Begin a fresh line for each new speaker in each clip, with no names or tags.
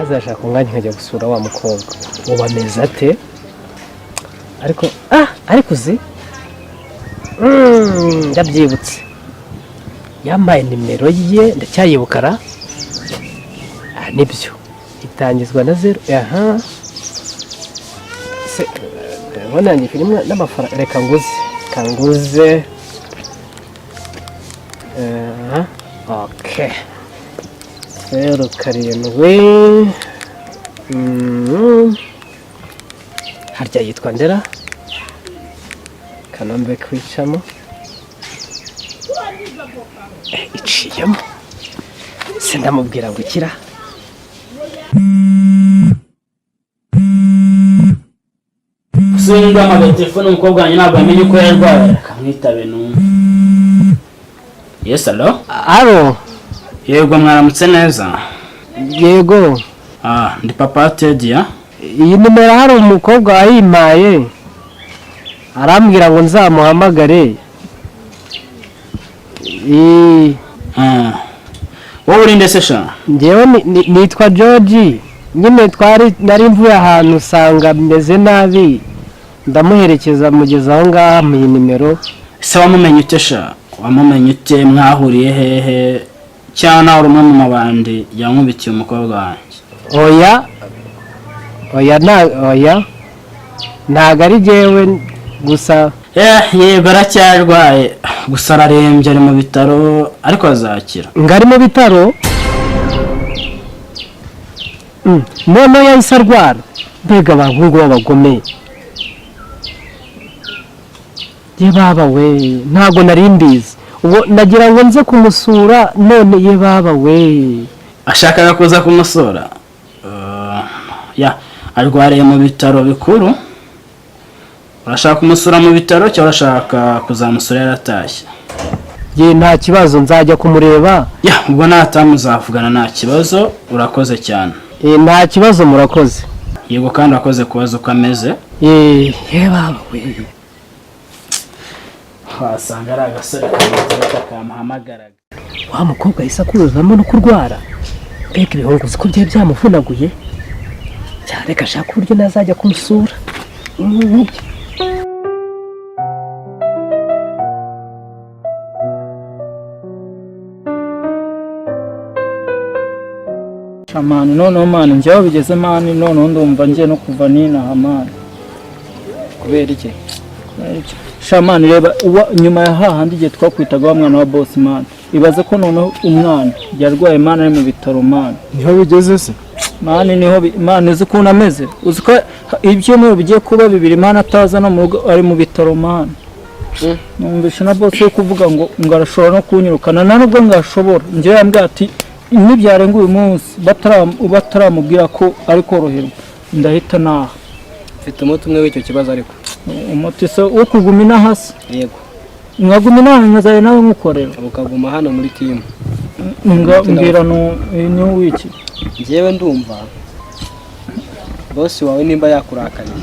azashaka umwanya nkajya gusura wa mukobwa ubu ameze ate ariko uzi ndabyibutse yambaye nimero ye ndacyayibukara nibyo itangizwa na 0 se ubona ni filime n'amafaranga reka nguze okay 07 harya yitwa Ndera Kanombe kwicamo iciyemo se ndamubwira ngo ikira
Singa ama telefone umukobwa wanjye ntabwo amenye uko yarwaye akamwitabe numva. Yes hello?
Alo.
Yego mwaramutse neza.
Yego.
Ndi papa Teddy ya.
Iyi nimero hari umukobwa ayimpaye. Arambwira ngo nzamuhamagare.
Wowe uri nde se sha?
Ngewe nitwa George. Nyine nari mvuye ahantu usanga meze nabi. Ndamuherekeza mugeza aho ngaha mu nimero.
Se wamumenye ute sha? Wamumenye ute mwahuriye hehe? Cyana uri umwe mu mabandi yankubitiye umukobwa wanjye. Oya. Ntago ari jewe gusa. Yego aracyarwaye. Gusa ararembye ari mu bitaro ariko azakira.
Ngari mu bitaro? None yahise arwara. Mbega abahungu b'abagome. Ye baba we ntago nari mbizi. Ubu nagira ngo nze kumusura none ye baba we.
Ashakaga kuza kumusura? Arwariye mu bitaro bikuru. Urashaka kumusura mu bitaro cyangwa urashaka kuzamusura yaratashye?
Ye nta kibazo nzajya kumureba.
Ubwo natamuzavugana nta kibazo urakoze cyane.
Nta kibazo murakoze.
Yego kandi akoze kubaza uko ameze.
Ye baba we.
Wasanga ari agasore kameze kamuhamagaraga.
Wa mukobwa yisa kuruzamo no kurwara. Mbega ibihungu ziko bye byamufunaguye. Cyareka ashaka uburyo nazajya kumusura.
Shamani none mani njyewe bigeze mani none ndumva ngiye no kuva nina hamani.
Kubera iki?
Shamani reba nyuma ya hahandi giye twakwitaga wa mwana wa boss man. Ibaze ko none umwana yarwaye mani ari mu bitaro mani.
Niho bigeze se?
Mani niho mani uzi ko unameze. Uzi ko ibyo mu bigiye kuba bibiri mani ataza no mu rugo ari mu bitaro mani. Numvisha na boss yo kuvuga ngo ngarashobora no kunyirukana nubwo ngashobora. Ngiye yambwiye ati nibyarenga uyu munsi bataramubwira ko ari koroherwa ndahita naha.
Mfite umuti umwe w'icyo kibazo ariko.
Umuti se wo kugumina hasi?
Yego.
Mwagumina nkazaye nawe mukorera.
Ukaguma hano muri team.
Mbwira ni wiki.
Ngewe ndumva boss wawe nimba yakurakariye.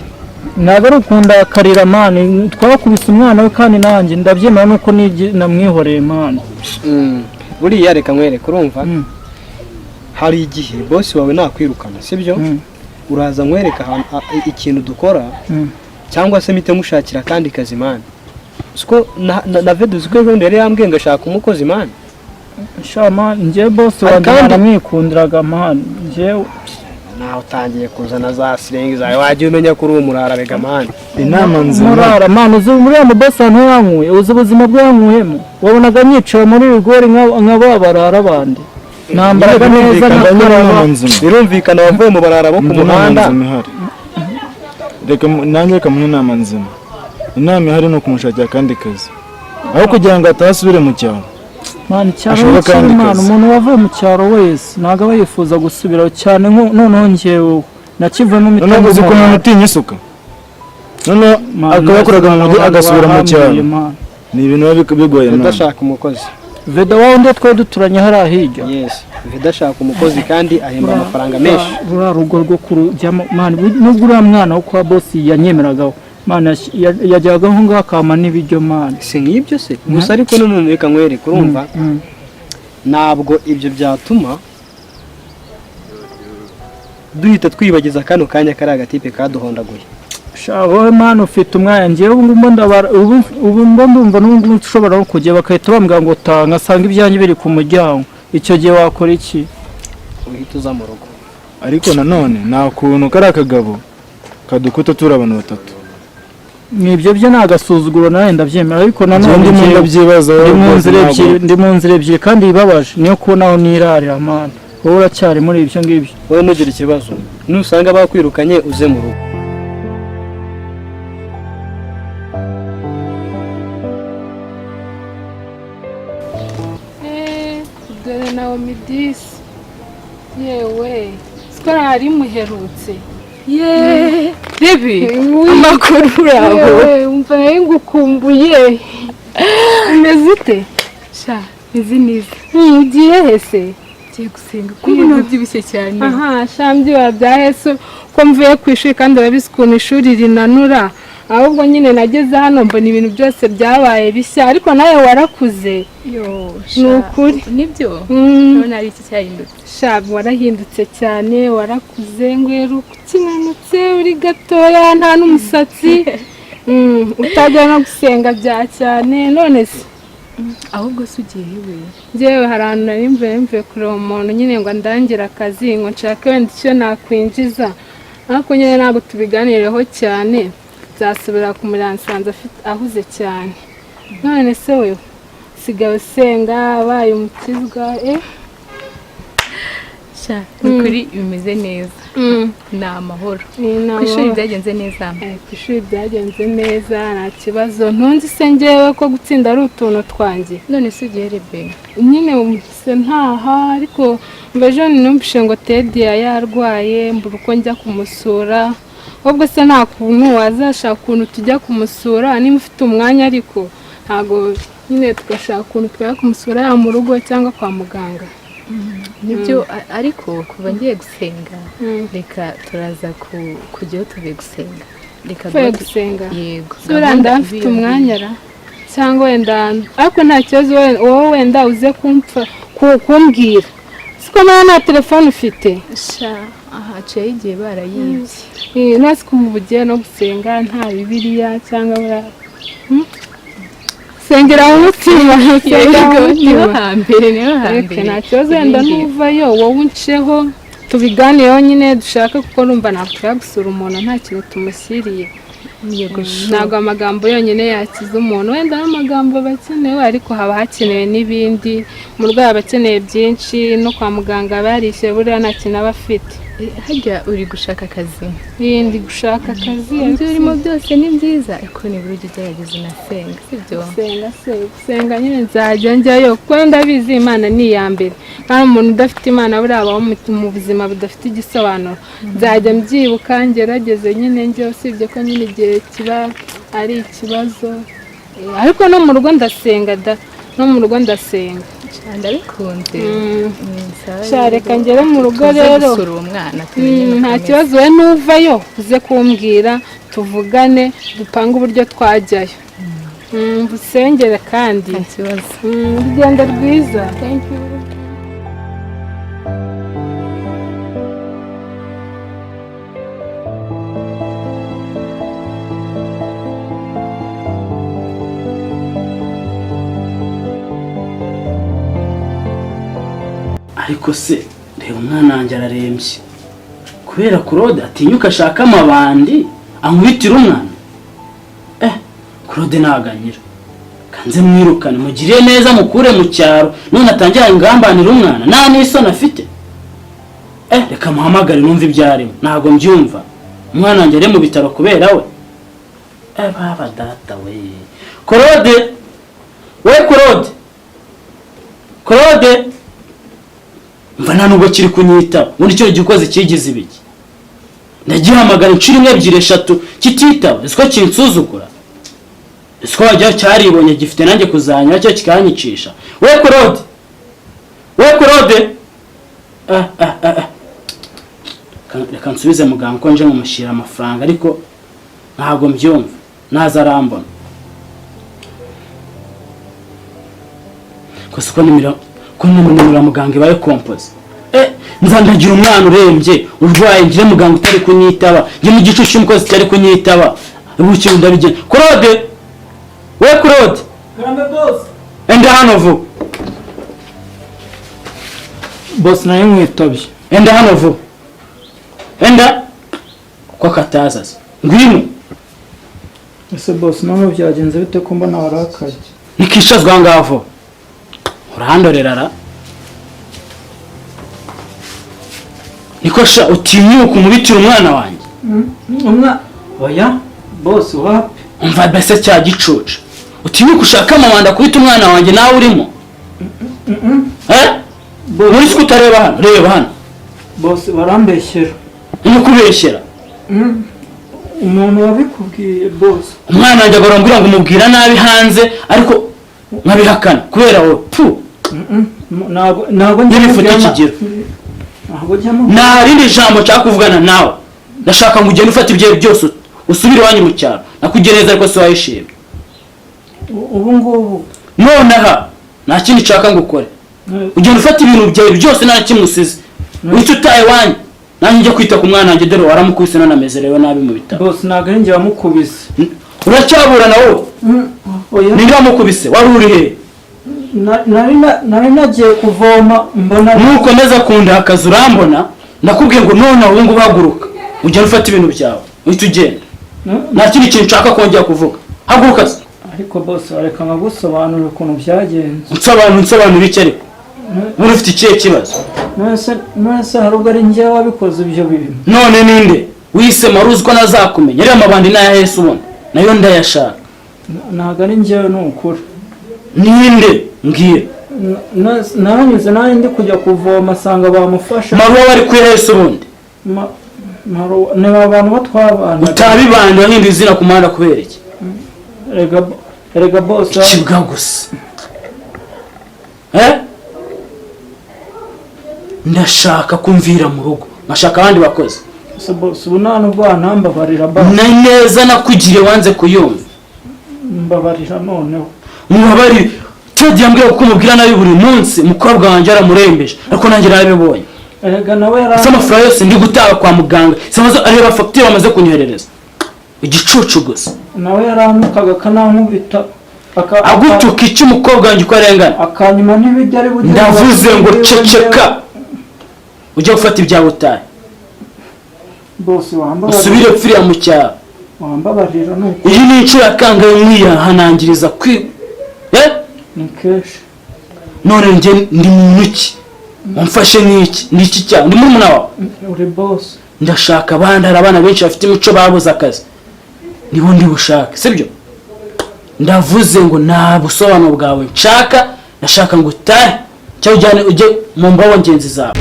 Ntabwo ari ukunda karira mani twakubise umwana we kandi nanjye ndabyemera nuko namwihoreye mani.
Buriya reka nkwereke urumva hari igihe boss wawe nakwirukana sibyo uraza nkwereka ikintu dukora cyangwa se mite mushakira kandi kazi mani uko na vedo ziko ejo yari yambwiye ngashaka umukozi mani
shama ngiye boss wanjye naramwikundiraga mani ngiye
naho utangiye kuzana za sirengi zawe wagiye umenya ko uri umurara rega mani
inama nzima
murara mani uzi muri ya boss yankuye uzi ubuzima bw'yankuyemo wabonaga nyicara muri rigori nk'ababarara abandi nambaraga neza
birumvikana wavuye mu barara bo ku muhanda
reka nange kamuhe inama nzima inama ihari no kumushakira kandi kazi aho kugira ngo atasubire mu cyaro
mani cyaro cyane umuntu wavuye mu cyaro wese naga bayifuza gusubira cyane noneho ngewe nakivemo
mitano none uzi ko umuntu utinya isuka none akabakoraga mu mujyi agasubira mu cyaro ni ibintu bigoye
mwana ndashaka umukozi
Veda wawe nde twe duturanye hari ahijya
yes Veda ashaka umukozi kandi ahemba amafaranga menshi
rura rugo rwo kurujyamo mani nubwo uriya mwana wo kwa boss yanyemeragaho mani yajyaga aho ngaho akama n'ibiryo mani
si nk'ibyo se gusa ariko none reka nkwereke urumva ntabwo ibyo byatuma duhita twibagiza kano kanya kari agatipe kaduhondaguye.
wowe mwana ufite umwanya ngewe ubu ngubu ndabara ubu ndumva n'ubu ushobora no kujya bakahita bambwira ngo taha ngasanga ibyanjye biri ku muryango, icyo gihe wakora iki?
Uhita uza mu rugo.
ariko nanone nta kuntu kari akagabo kadukuta turi abantu batatu.
Nibyo byo nagasuzuguro nawe ndabyemera, ariko nanone ndi mu nzira ebyiri kandi bibabaje niyo kubonaho nirarira mana. Wowe uracyari muri ibyo ngibyo.
Wowe ntugire ikibazo, nusanga bakwirukanye uze mu rugo.
Dore nawe midisi yewe sikora hari muherutse
Debi amakuru uraho
umva ngukumbuye umeze ute
sha izi niza
ugiye hese
ngiye gusenga kuko nabyibushye cyane
shambye wabyahese ko mvuye ku ishuri kandi urabizi ukuntu ishuri rinanura ahubwo nyine nageze hano mbona ibintu byose byabaye bishya ariko nawe warakuze ni ukuri
nibyo none ari iki cyahindutse
shabu warahindutse cyane warakuze ngwera ukinanutse uri gatoya nta n'umusatsi utajya no gusenga bya cyane none se
ahubwo se ugiye hewe
njyewe hari ahantu nari mvuye kureba umuntu nyine ngo ndangire akazi ngo nshake wenda icyo nakwinjiza ariko nyine ntabwo tubiganireho cyane zasubira ku muransanze afite ahuze cyane none se wewe sigaye usenga abaye umukizwa
sha ukuri bimeze neza ni amahoro ku ishuri byagenze neza
ku ishuri byagenze neza nta kibazo ntunzi se njyewe ko gutsinda ari utuntu twanjye
none se ugiye rebe
nyine se ntaha ariko mva ejo numvise ngo Teddy yarwaye mbura uko njya kumusura ubwo se nta kuntu wazashaka ukuntu tujya kumusura niba ufite umwanya ariko ntabwo nyine tugashaka ukuntu twajya kumusura yaba mu rugo cyangwa kwa muganga
nibyo ariko kuva ngiye gusenga reka turaza kujyayo tuve gusenga
reka tuve gusenga
yego
suranda mfite umwanya ra cyangwa wenda ariko nta kibazo wowe wenda uze kumbwira siko nta telefone ufite
sha aha ciye igihe barayibye
nasi kuva ugiye no gusenga nta bibiliya cyangwa sengera mu mutima
niho hambere
nta kibazo wenda nuvayo wowe unceho tubiganireho nyine dushaka kuko numva nakwiye gusura umuntu nta kintu tumushyiriye ntabwo amagambo yonyine yakiza umuntu wenda n'amagambo bakenewe ariko haba hakenewe n'ibindi umurwayi aba akeneye byinshi no kwa muganga aba yarishyuye buriya nta kintu aba afite
hajya uri gushaka akazi
ndi gushaka akazi
ibyo urimo byose ni byiza ariko nibura ujya ugerageza unasenga sibyo
gusenga nyine nzajya njyayo kuko ndabizi imana ni iya mbere kandi umuntu udafite imana buriya abaho mu buzima budafite igisobanuro nzajya mbyibuka ngerageze nyine njye usibye ko nyine igihe kiba ari ikibazo ariko no mu rugo ndasenga
ndabikunze
reka ngere mu rugo rero nta kibazo we nuvayo uze kumbwira tuvugane dupange uburyo twajyayo usengere kandi
nta kibazo
urugendo rwiza
ariko se reba umwana wanjye ararembye kubera Claude atinyuka ashaka amabandi ankubitira umwana Claude naganyira kanze mwirukane mugiriye neza mukure mu cyaro none atangira ingambanira umwana nta n'isoni afite reka muhamagare numva ibyarimo ntago mbyumva umwana wanjye ari mu bitaro kubera we baba data we Claude mva nta nubwo kiri kunyitaba ubundi cyo gikoze kigize ibiki ndagihamagara inshuro imwe ebyiri eshatu kititaba ese ko kinsuzugura ese ko wajya cyaribonye gifite nanjye kuzanya cyo kikanyicisha we Claude reka nsubize muganga ko nje mumushyira amafaranga ariko ntabwo mbyumva naza arambona gusa ko nimero muganga ibaye kompoze nzandagira umwana urembye urwaye ngire muganga utari kunyitaba njye mu gicucu cy'umukozi kitari kunyitaba ubuki ndabigena Claude we Claude enda hano vuba
boss nayo nkwitabye
enda hano vuba enda ko katazaza ngwino
ese boss none byagenze bite ko mbona warakaye
nikishazwa ngavo urandorerara nikosha utinyuka umubitira umwana wanjye
oya boss wapi
umva bese cya gicucu utinyuka ushaka amabanda kubita umwana wanjye nawe urimo muri siko utareba hano reba hano
boss barambeshyera
kubeshyera
umuntu wabikubwiye boss
umwana wanjye agora mbwira ngo umubwira nabi hanze ariko nkabihakana kubera wowe
ntabwo
ngiye ikigero nta rindi jambo nshaka kuvugana nawe ndashaka ngo ugende ufata ibyawe byose usubire iwanyu mu cyaro nakugereza ariko si wayishimye
ubu ngubu
nonaha nta kindi nshaka ngo ukore ugenda ufata ibintu byawe byose nta kimwe usize uhita utaha iwanyu nanjye njya kwita ku mwana wanjye dore waramukubise none amezerewe nabi mu bitaro
boss ntabwo ari njye wamukubise
uracyaburana wowe ninde wamukubise wari uri hehe
nari nagiye kuvoma mbona
nukomeza kundakaza urambona ndakubwiye ngo none ubu ngubu haguruka ugenda ufata ibintu byawe uhita ugenda nta kindi kintu nshaka kongera kuvuga haguruka se
ariko boss reka nkagusobanurira ukuntu byagenze
unsobanura iki ariko ubu ufite ikihe kibazo
nonese hari ubwo ari njye wabikoze ibyo bintu
none ninde wise maruzi ko nazakumenya ariya mabandi nayahese ubona nayo ndayashaka
ntabwo ari njyewe ni ukuri
ninde mbwira
naranyuze nanjye ndi kujya kuvoma asanga bamufasha
maruwa wari kuyahese ubundi
ni abantu batwabana
utabibanda wahinduye izina ku muhanda kubera iki
erega boss
ikibwa gusa ndashaka kumvira mu rugo nkashaka abandi bakozi
ubu nta nubwo wanambabarira
na neza nakugiriye wanze kuyumva
mbabarira noneho
mubabarire cyagiye mbwira ko umubwira nabi buri munsi umukobwa wanjye aramurembeje ariko nanjye narabibonye
erega nawe yari
amafaranga yose ndi gutaha kwa muganga samaze areba fagitire bamaze kunyoherereza igicucu gusa
nawe yaramukaga akanankubita
agutuka iki umukobwa wanjye uko arengana
akanyuma n'ibiryo ari bugire
ndavuze ngo ceceka ujye gufata ibyawe utahe
bose wambabarira
usubire pfiriya mu cyaro
wambabarira nuko
iyi ni incirakangaye mwiyahanangiriza
ni kenshi
none njye ndi muntu ki wamfashe n'iki cyawe ndi murumuna wawe
uri boss
ndashaka abandi hari abana benshi bafite imico babuze akazi nibo ndi bushake sibyo ndavuze ngo nta busobanuro bwawe nshaka ndashaka ngo utahe cyangwa ujye mu mbaho ngenzi zawe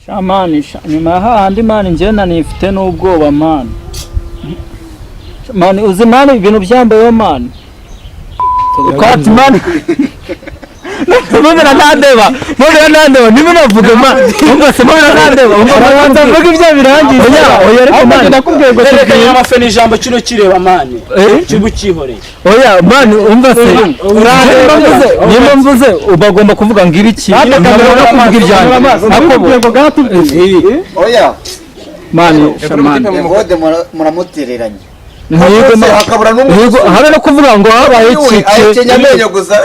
shamani nyuma ya hahandi mani njyewe nanifite n'ubwoba mani mani uzi mani ibintu byambayeho mani kwati mani mubira ntandeba niba navuga mani umva se mubira ntandeba umva mvuga ibyo birangiye oya ariko mani ndakubwiye ngo
tugiye amafe n'ijambo kino kireba mani kibu cyihoreye
oya mani umva se niba mvuze bagomba kuvuga ngo ibiki ntabwo kuvuga ibyanjye
oya
mani
shamani muvode muramutereranye
habe no kuvuga ngo habaye iki
amenyo gusa